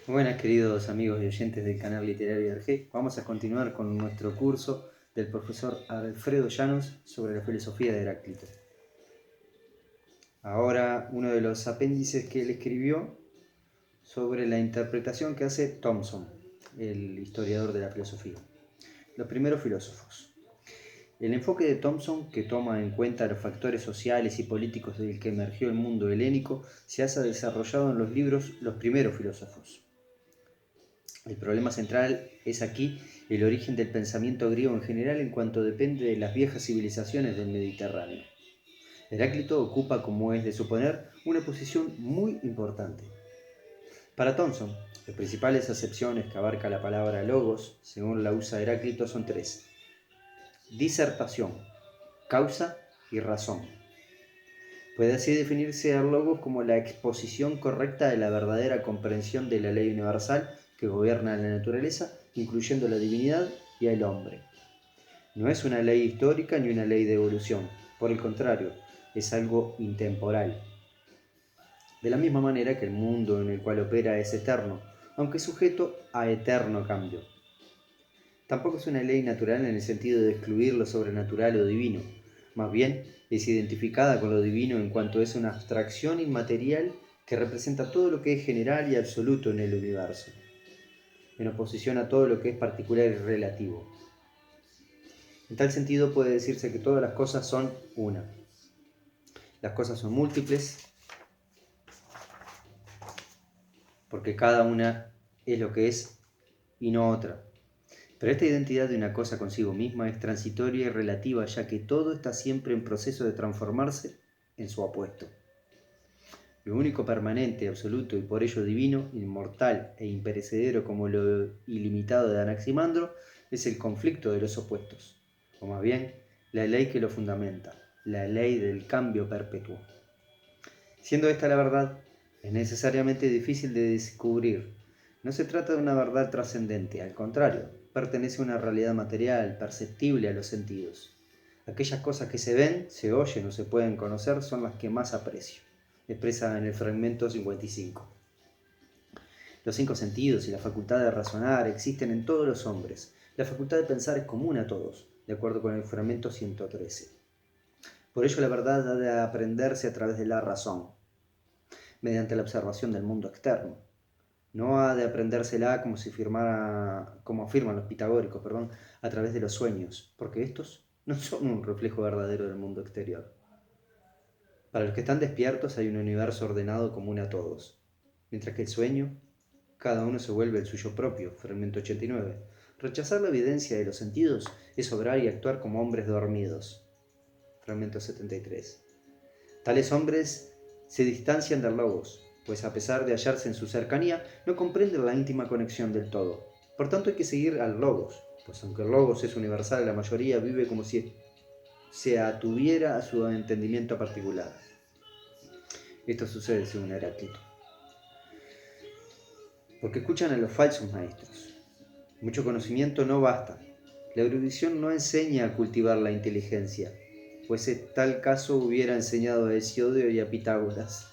Buenas, queridos amigos y oyentes del canal Literario Arge. Vamos a continuar con nuestro curso del profesor Alfredo Llanos sobre la filosofía de Heráclito. Ahora, uno de los apéndices que él escribió sobre la interpretación que hace Thomson, el historiador de la filosofía. Los primeros filósofos. El enfoque de Thomson, que toma en cuenta los factores sociales y políticos del que emergió el mundo helénico, se ha desarrollado en los libros Los primeros filósofos. El problema central es aquí el origen del pensamiento griego en general en cuanto depende de las viejas civilizaciones del Mediterráneo. Heráclito ocupa, como es de suponer, una posición muy importante. Para Thomson, las principales acepciones que abarca la palabra logos, según la usa Heráclito, son tres: disertación, causa y razón. Puede así definirse al logos como la exposición correcta de la verdadera comprensión de la ley universal que gobierna la naturaleza, incluyendo la divinidad y el hombre. No es una ley histórica ni una ley de evolución, por el contrario, es algo intemporal. De la misma manera que el mundo en el cual opera es eterno, aunque sujeto a eterno cambio. Tampoco es una ley natural en el sentido de excluir lo sobrenatural o divino, más bien es identificada con lo divino en cuanto es una abstracción inmaterial que representa todo lo que es general y absoluto en el universo, en oposición a todo lo que es particular y relativo. En tal sentido puede decirse que todas las cosas son una. Las cosas son múltiples porque cada una es lo que es y no otra. Pero esta identidad de una cosa consigo misma es transitoria y relativa, ya que todo está siempre en proceso de transformarse en su opuesto. Lo único permanente, absoluto y por ello divino, inmortal e imperecedero como lo ilimitado de Anaximandro, es el conflicto de los opuestos, o más bien, la ley que lo fundamenta, la ley del cambio perpetuo. Siendo esta la verdad, es necesariamente difícil de descubrir. No se trata de una verdad trascendente, al contrario, pertenece a una realidad material, perceptible a los sentidos. Aquellas cosas que se ven, se oyen o se pueden conocer son las que más aprecio, expresa en el fragmento 55. Los 5 sentidos y la facultad de razonar existen en todos los hombres. La facultad de pensar es común a todos, de acuerdo con el fragmento 113. Por ello la verdad ha de aprenderse a través de la razón, mediante la observación del mundo externo. No ha de aprendérsela como afirman los pitagóricos, a través de los sueños, porque estos no son un reflejo verdadero del mundo exterior. Para los que están despiertos hay un universo ordenado común a todos, mientras que el sueño, cada uno se vuelve el suyo propio, fragmento 89. Rechazar la evidencia de los sentidos es obrar y actuar como hombres dormidos, fragmento 73. Tales hombres se distancian del logos, pues a pesar de hallarse en su cercanía, no comprenden la íntima conexión del todo. Por tanto hay que seguir al logos, pues aunque el logos es universal, la mayoría vive como si se atuviera a su entendimiento particular. Esto sucede según Heráclito. Porque escuchan a los falsos maestros. Mucho conocimiento no basta. La erudición no enseña a cultivar la inteligencia, pues en tal caso hubiera enseñado a Hesiodio y a Pitágoras.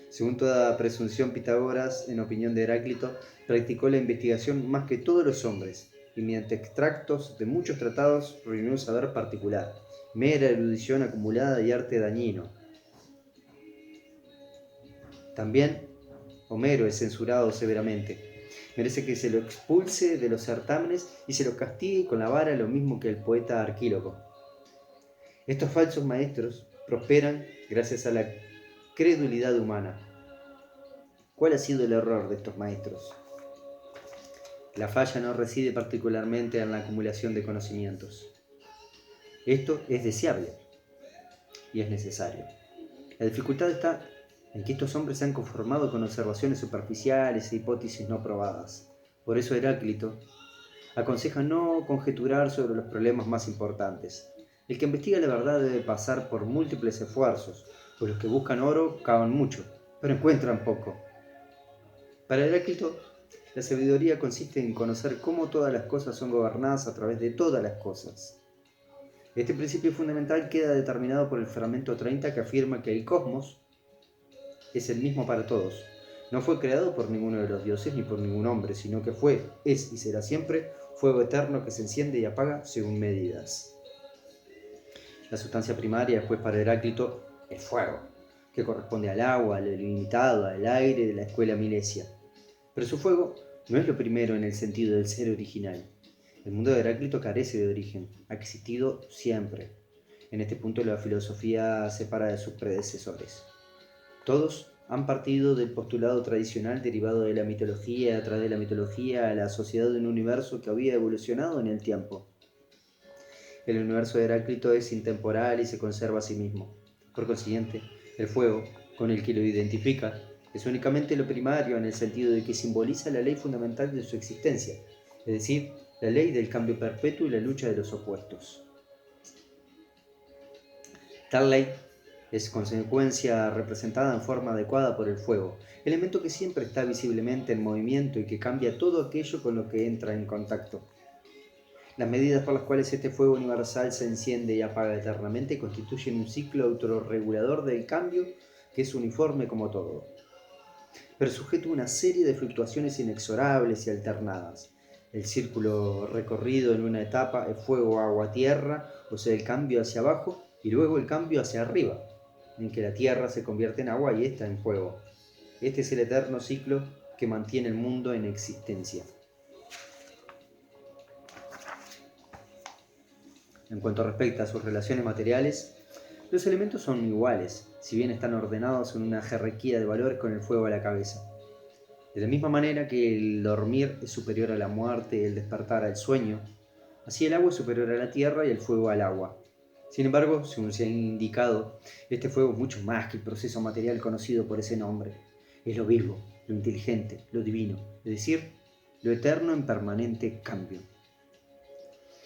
Según toda presunción, Pitágoras, en opinión de Heráclito, practicó la investigación más que todos los hombres, y mediante extractos de muchos tratados reunió un saber particular, mera erudición acumulada y arte dañino. También Homero es censurado severamente. Merece que se lo expulse de los certámenes y se lo castigue con la vara lo mismo que el poeta Arquíloco. Estos falsos maestros prosperan gracias a la credulidad humana. ¿Cuál ha sido el error de estos maestros? La falla no reside particularmente en la acumulación de conocimientos. Esto es deseable y es necesario. La dificultad está en que estos hombres se han conformado con observaciones superficiales e hipótesis no probadas. Por eso Heráclito aconseja no conjeturar sobre los problemas más importantes. El que investiga la verdad debe pasar por múltiples esfuerzos, pues los que buscan oro cavan mucho, pero encuentran poco. Para Heráclito, la sabiduría consiste en conocer cómo todas las cosas son gobernadas a través de todas las cosas. Este principio fundamental queda determinado por el fragmento 30 que afirma que el cosmos es el mismo para todos, No fue creado por ninguno de los dioses ni por ningún hombre, sino que fue, es y será siempre fuego eterno que se enciende y apaga según medidas. La sustancia primaria, pues, para Heráclito, es fuego, que corresponde al agua, al ilimitado, al aire de la escuela milesia. Pero su fuego no es lo primero en el sentido del ser original. El mundo de Heráclito carece de origen, ha existido siempre. En este punto la filosofía separa de sus predecesores. Todos han partido del postulado tradicional derivado de la mitología, a través de la mitología a la sociedad de un universo que había evolucionado en el tiempo. El universo de Heráclito es intemporal y se conserva a sí mismo. Por consiguiente, el fuego, con el que lo identifica, es únicamente lo primario en el sentido de que simboliza la ley fundamental de su existencia, es decir, la ley del cambio perpetuo y la lucha de los opuestos. Tal ley es consecuencia representada en forma adecuada por el fuego, elemento que siempre está visiblemente en movimiento y que cambia todo aquello con lo que entra en contacto. Las medidas por las cuales este fuego universal se enciende y apaga eternamente constituyen un ciclo autorregulador del cambio que es uniforme como todo, pero sujeto a una serie de fluctuaciones inexorables y alternadas. El círculo recorrido en una etapa es fuego, agua, tierra, o sea, el cambio hacia abajo y luego el cambio hacia arriba, en que la tierra se convierte en agua y ésta en fuego. Este es el eterno ciclo que mantiene el mundo en existencia. En cuanto respecta a sus relaciones materiales, los elementos son iguales, si bien están ordenados en una jerarquía de valores con el fuego a la cabeza. De la misma manera que el dormir es superior a la muerte y el despertar al sueño, así el agua es superior a la tierra y el fuego al agua. Sin embargo, según se ha indicado, este fuego es mucho más que el proceso material conocido por ese nombre. Es lo vivo, lo inteligente, lo divino, es decir, lo eterno en permanente cambio.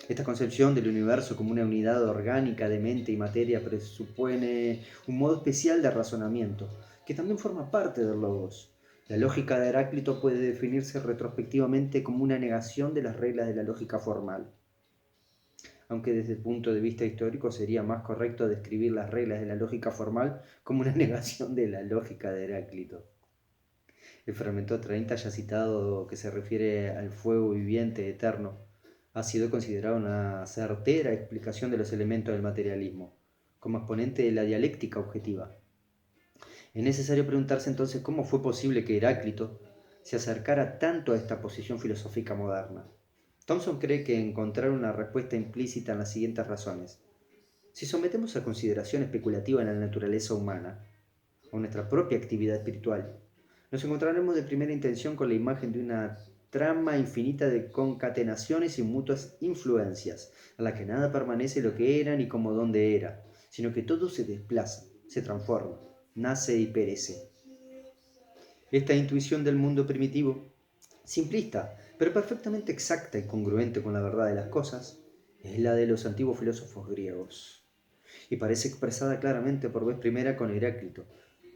Esta concepción del universo como una unidad orgánica de mente y materia presupone un modo especial de razonamiento, que también forma parte del logos. La lógica de Heráclito puede definirse retrospectivamente como una negación de las reglas de la lógica formal, aunque desde el punto de vista histórico sería más correcto describir las reglas de la lógica formal como una negación de la lógica de Heráclito. El fragmento 30 ya citado, que se refiere al fuego viviente eterno, ha sido considerado una certera explicación de los elementos del materialismo, como exponente de la dialéctica objetiva. Es necesario preguntarse entonces cómo fue posible que Heráclito se acercara tanto a esta posición filosófica moderna. Thomson cree que encontrar una respuesta implícita en las siguientes razones. Si sometemos a consideración especulativa en la naturaleza humana, o nuestra propia actividad espiritual, nos encontraremos de primera intención con la imagen de una trama infinita de concatenaciones y mutuas influencias, a la que nada permanece lo que era ni como donde era, sino que todo se desplaza, se transforma, nace y perece. Esta intuición del mundo primitivo, simplista, pero perfectamente exacta y congruente con la verdad de las cosas, es la de los antiguos filósofos griegos, y parece expresada claramente por vez primera con Heráclito.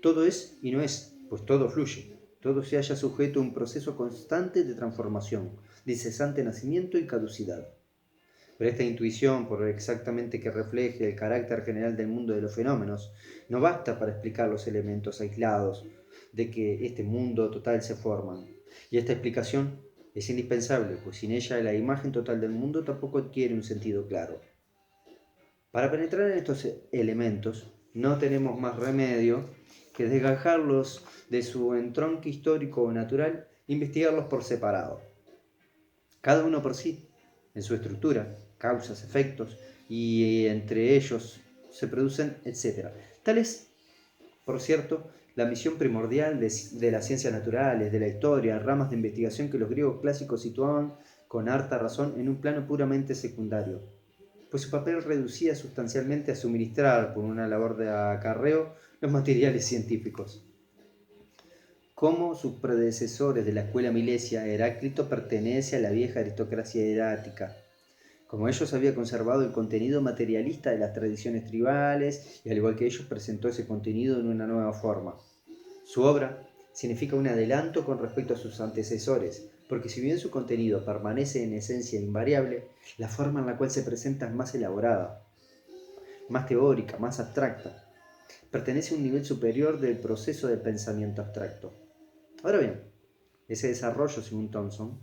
Todo es y no es, pues todo fluye. Todo se halla sujeto a un proceso constante de transformación, de incesante nacimiento y caducidad. Pero esta intuición, por exactamente que refleje el carácter general del mundo de los fenómenos, no basta para explicar los elementos aislados de que este mundo total se forman. Y esta explicación es indispensable, pues sin ella la imagen total del mundo tampoco adquiere un sentido claro. Para penetrar en estos elementos, no tenemos más remedio que desgajarlos de su entronque histórico o natural e investigarlos por separado. Cada uno por sí, en su estructura, causas, efectos, y entre ellos se producen, etc. Tal es, por cierto, la misión primordial de las ciencias naturales, de la historia, ramas de investigación que los griegos clásicos situaban con harta razón en un plano puramente secundario, pues su papel reducía sustancialmente a suministrar, por una labor de acarreo, los materiales científicos. Como sus predecesores de la escuela milesia, Heráclito pertenece a la vieja aristocracia hierática. Como ellos había conservado el contenido materialista de las tradiciones tribales y al igual que ellos presentó ese contenido en una nueva forma. Su obra significa un adelanto con respecto a sus antecesores, porque si bien su contenido permanece en esencia invariable, la forma en la cual se presenta es más elaborada, más teórica, más abstracta. Pertenece a un nivel superior del proceso de pensamiento abstracto. Ahora bien, ese desarrollo, según Thomson,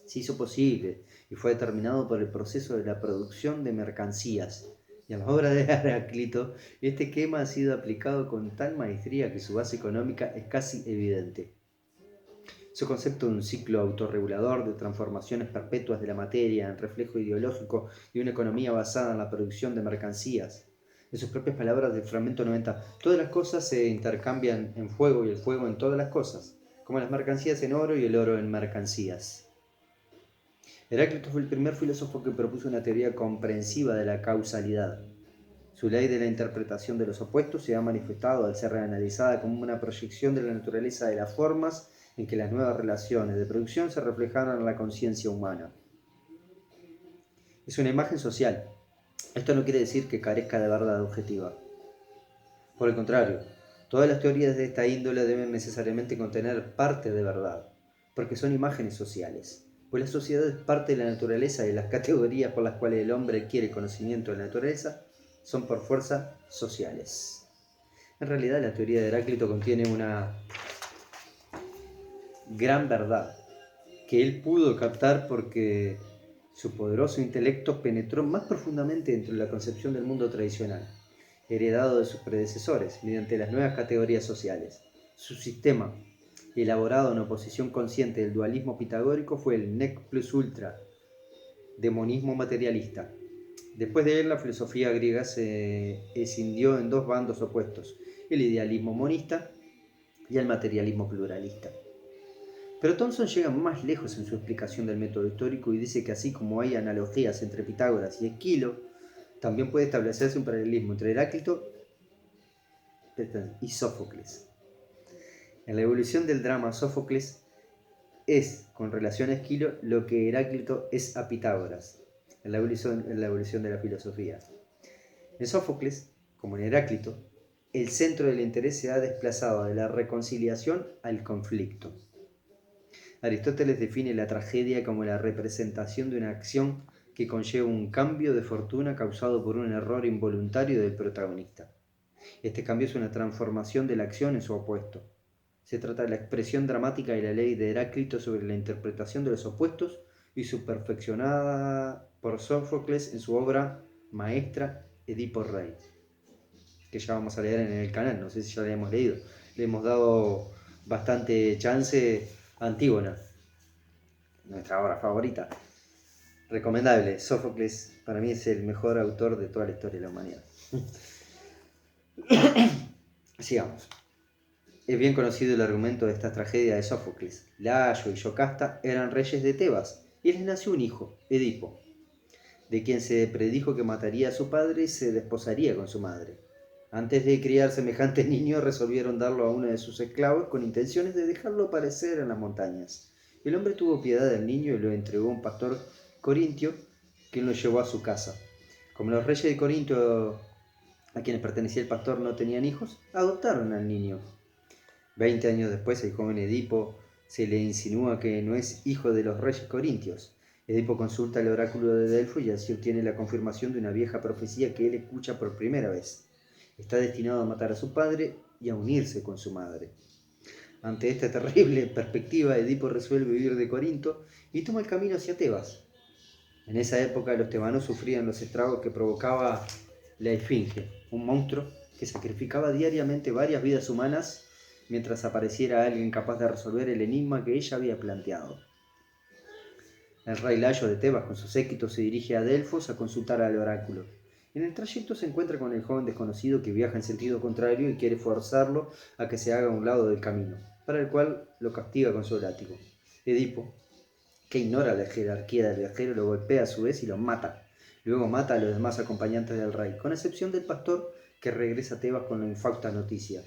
se hizo posible y fue determinado por el proceso de la producción de mercancías. Y en la obra de Heráclito, este esquema ha sido aplicado con tal maestría que su base económica es casi evidente. Su concepto de un ciclo autorregulador de transformaciones perpetuas de la materia en reflejo ideológico de una economía basada en la producción de mercancías. En sus propias palabras del fragmento 90, todas las cosas se intercambian en fuego y el fuego en todas las cosas, como las mercancías en oro y el oro en mercancías. Heráclito fue el primer filósofo que propuso una teoría comprensiva de la causalidad. Su ley de la interpretación de los opuestos se ha manifestado al ser analizada como una proyección de la naturaleza de las formas en que las nuevas relaciones de producción se reflejaron en la conciencia humana. Es una imagen social. Esto no quiere decir que carezca de verdad objetiva. Por el contrario, todas las teorías de esta índole deben necesariamente contener parte de verdad, porque son imágenes sociales. Pues la sociedad es parte de la naturaleza y las categorías por las cuales el hombre adquiere conocimiento de la naturaleza son por fuerza sociales. En realidad la teoría de Heráclito contiene una gran verdad que él pudo captar porque su poderoso intelecto penetró más profundamente dentro de la concepción del mundo tradicional, heredado de sus predecesores mediante las nuevas categorías sociales. Su sistema, elaborado en oposición consciente del dualismo pitagórico, fue el nec plus ultra, demonismo materialista. Después de él, la filosofía griega se escindió en dos bandos opuestos, el idealismo monista y el materialismo pluralista. Pero Thomson llega más lejos en su explicación del método histórico y dice que así como hay analogías entre Pitágoras y Esquilo, también puede establecerse un paralelismo entre Heráclito y Sófocles. En la evolución del drama, Sófocles es, con relación a Esquilo, lo que Heráclito es a Pitágoras, en la evolución de la filosofía. En Sófocles, como en Heráclito, el centro del interés se ha desplazado de la reconciliación al conflicto. Aristóteles define la tragedia como la representación de una acción que conlleva un cambio de fortuna causado por un error involuntario del protagonista. Este cambio es una transformación de la acción en su opuesto. Se trata de la expresión dramática de la ley de Heráclito sobre la interpretación de los opuestos y su perfeccionada por Sófocles en su obra maestra Edipo Rey, que ya vamos a leer en el canal, no sé si ya la hemos leído. Le hemos dado bastante chance a Antígona, nuestra obra favorita. Recomendable, Sófocles para mí es el mejor autor de toda la historia de la humanidad. Sigamos. Es bien conocido el argumento de esta tragedia de Sófocles. Layo y Yocasta eran reyes de Tebas y les nació un hijo, Edipo, de quien se predijo que mataría a su padre y se desposaría con su madre. Antes de criar semejante niño, resolvieron darlo a uno de sus esclavos con intenciones de dejarlo aparecer en las montañas. El hombre tuvo piedad del niño y lo entregó a un pastor corintio, quien lo llevó a su casa. Como los reyes de Corinto, a quienes pertenecía el pastor, no tenían hijos, adoptaron al niño. 20 años después, el joven Edipo se le insinúa que no es hijo de los reyes corintios. Edipo consulta el oráculo de Delfo y así obtiene la confirmación de una vieja profecía que él escucha por primera vez. Está destinado a matar a su padre y a unirse con su madre. Ante esta terrible perspectiva, Edipo resuelve huir de Corinto y toma el camino hacia Tebas. En esa época los tebanos sufrían los estragos que provocaba la Esfinge, un monstruo que sacrificaba diariamente varias vidas humanas mientras apareciera alguien capaz de resolver el enigma que ella había planteado. El rey Layo de Tebas con su séquito se dirige a Delfos a consultar al oráculo. En el trayecto se encuentra con el joven desconocido que viaja en sentido contrario y quiere forzarlo a que se haga a un lado del camino, para el cual lo castiga con su látigo. Edipo, que ignora la jerarquía del viajero, lo golpea a su vez y lo mata. Luego mata a los demás acompañantes del rey, con excepción del pastor que regresa a Tebas con la infausta noticia.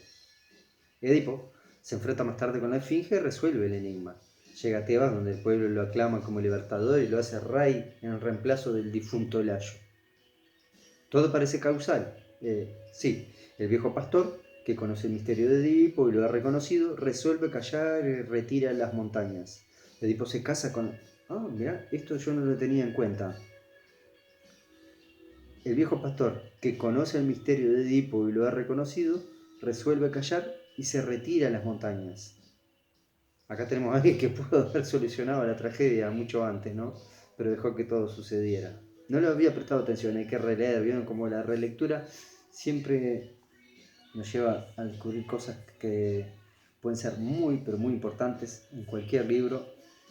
Edipo se enfrenta más tarde con la Esfinge y resuelve el enigma. Llega a Tebas, donde el pueblo lo aclama como libertador y lo hace rey en reemplazo del difunto Layo. Todo parece causal. Sí, el viejo pastor, que conoce el misterio de Edipo y lo ha reconocido, resuelve callar y retira las montañas. Edipo se casa con... Ah, mirá, esto yo no lo tenía en cuenta. El viejo pastor, que conoce el misterio de Edipo y lo ha reconocido, resuelve callar y se retira a las montañas. Acá tenemos a alguien que pudo haber solucionado la tragedia mucho antes, ¿no? Pero dejó que todo sucediera. No le había prestado atención, hay que releer, vieron como la relectura siempre nos lleva a descubrir cosas que pueden ser muy, pero muy importantes en cualquier libro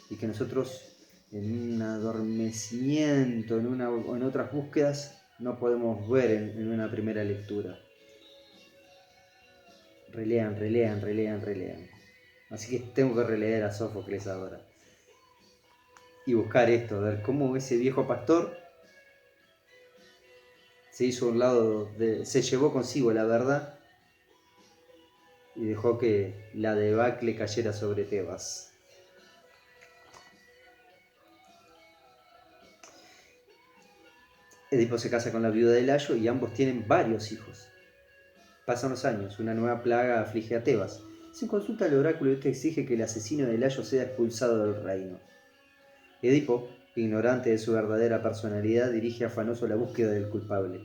y que nosotros en un adormecimiento, o en otras búsquedas, no podemos ver en una primera lectura. Relean, relean, relean, relean. Así que tengo que releer a Sófocles ahora. Y buscar esto, a ver cómo ese viejo pastor se hizo a un lado, se llevó consigo la verdad y dejó que la debacle cayera sobre Tebas. Edipo se casa con la viuda de Layo y ambos tienen varios hijos. Pasan los años, una nueva plaga aflige a Tebas. Se consulta al oráculo y este exige que el asesino de Layo sea expulsado del reino. Edipo, ignorante de su verdadera personalidad, dirige afanoso la búsqueda del culpable.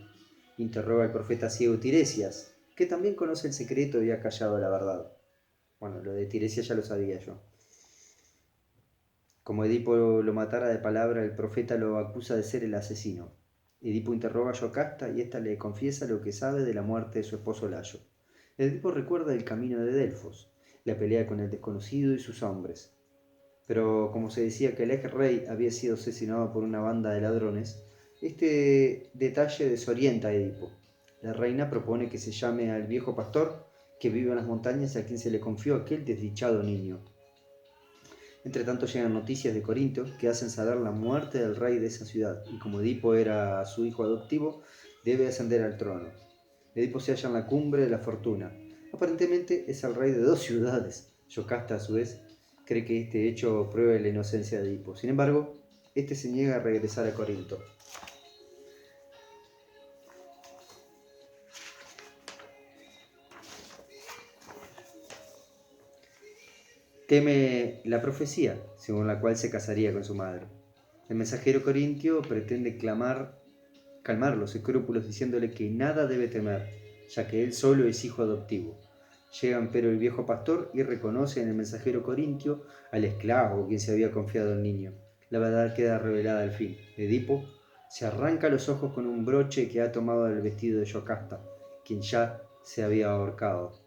Interroga al profeta ciego Tiresias, que también conoce el secreto y ha callado la verdad. Bueno, lo de Tiresias ya lo sabía yo. Como Edipo lo matara de palabra, el profeta lo acusa de ser el asesino. Edipo interroga a Yocasta y ésta le confiesa lo que sabe de la muerte de su esposo Layo. Edipo recuerda el camino de Delfos, la pelea con el desconocido y sus hombres. Pero como se decía que el ex rey había sido asesinado por una banda de ladrones, este detalle desorienta a Edipo. La reina propone que se llame al viejo pastor que vive en las montañas y a quien se le confió aquel desdichado niño. Entre tanto llegan noticias de Corinto que hacen saber la muerte del rey de esa ciudad, y como Edipo era su hijo adoptivo, debe ascender al trono. Edipo se halla en la cumbre de la fortuna. Aparentemente es el rey de 2 ciudades. Yocasta, a su vez, cree que este hecho pruebe la inocencia de Edipo. Sin embargo, este se niega a regresar a Corinto. Teme la profecía, según la cual se casaría con su madre. El mensajero corintio pretende calmar los escrúpulos diciéndole que nada debe temer, ya que él solo es hijo adoptivo. Llegan pero el viejo pastor y reconoce en el mensajero corintio al esclavo quien se había confiado el niño. La verdad queda revelada al fin. Edipo se arranca los ojos con un broche que ha tomado del vestido de Yocasta, quien ya se había ahorcado.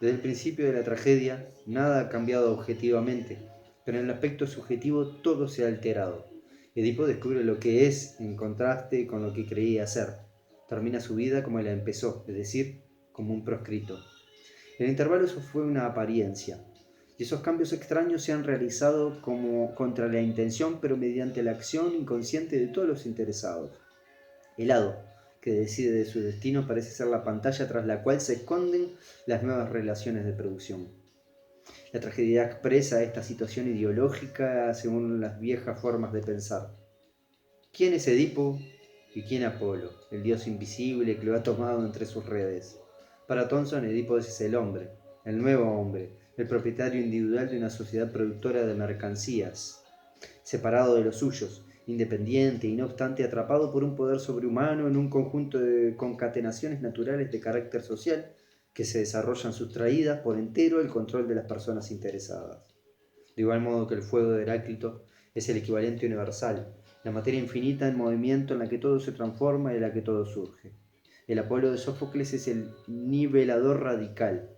Desde el principio de la tragedia, nada ha cambiado objetivamente, pero en el aspecto subjetivo todo se ha alterado. Edipo descubre lo que es en contraste con lo que creía ser. Termina su vida como la empezó, es decir, como un proscrito. El intervalo eso fue una apariencia, y esos cambios extraños se han realizado como contra la intención, pero mediante la acción inconsciente de todos los interesados. El hado, que decide de su destino, parece ser la pantalla tras la cual se esconden las nuevas relaciones de producción. La tragedia expresa esta situación ideológica según las viejas formas de pensar. ¿Quién es Edipo y quién Apolo, el dios invisible que lo ha tomado entre sus redes? Para Thomson, Edipo es el hombre, el nuevo hombre, el propietario individual de una sociedad productora de mercancías, separado de los suyos, independiente y no obstante atrapado por un poder sobrehumano en un conjunto de concatenaciones naturales de carácter social que se desarrollan sustraídas por entero el control de las personas interesadas. De igual modo que el fuego de Heráclito es el equivalente universal, la materia infinita en movimiento en la que todo se transforma y en la que todo surge. El Apolo de Sófocles es el nivelador radical,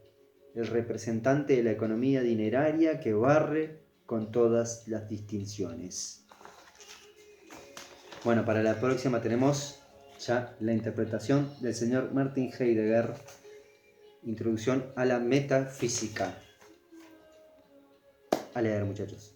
el representante de la economía dineraria que barre con todas las distinciones. Bueno, para la próxima tenemos ya la interpretación del señor Martin Heidegger, Introducción a la Metafísica. A leer, muchachos.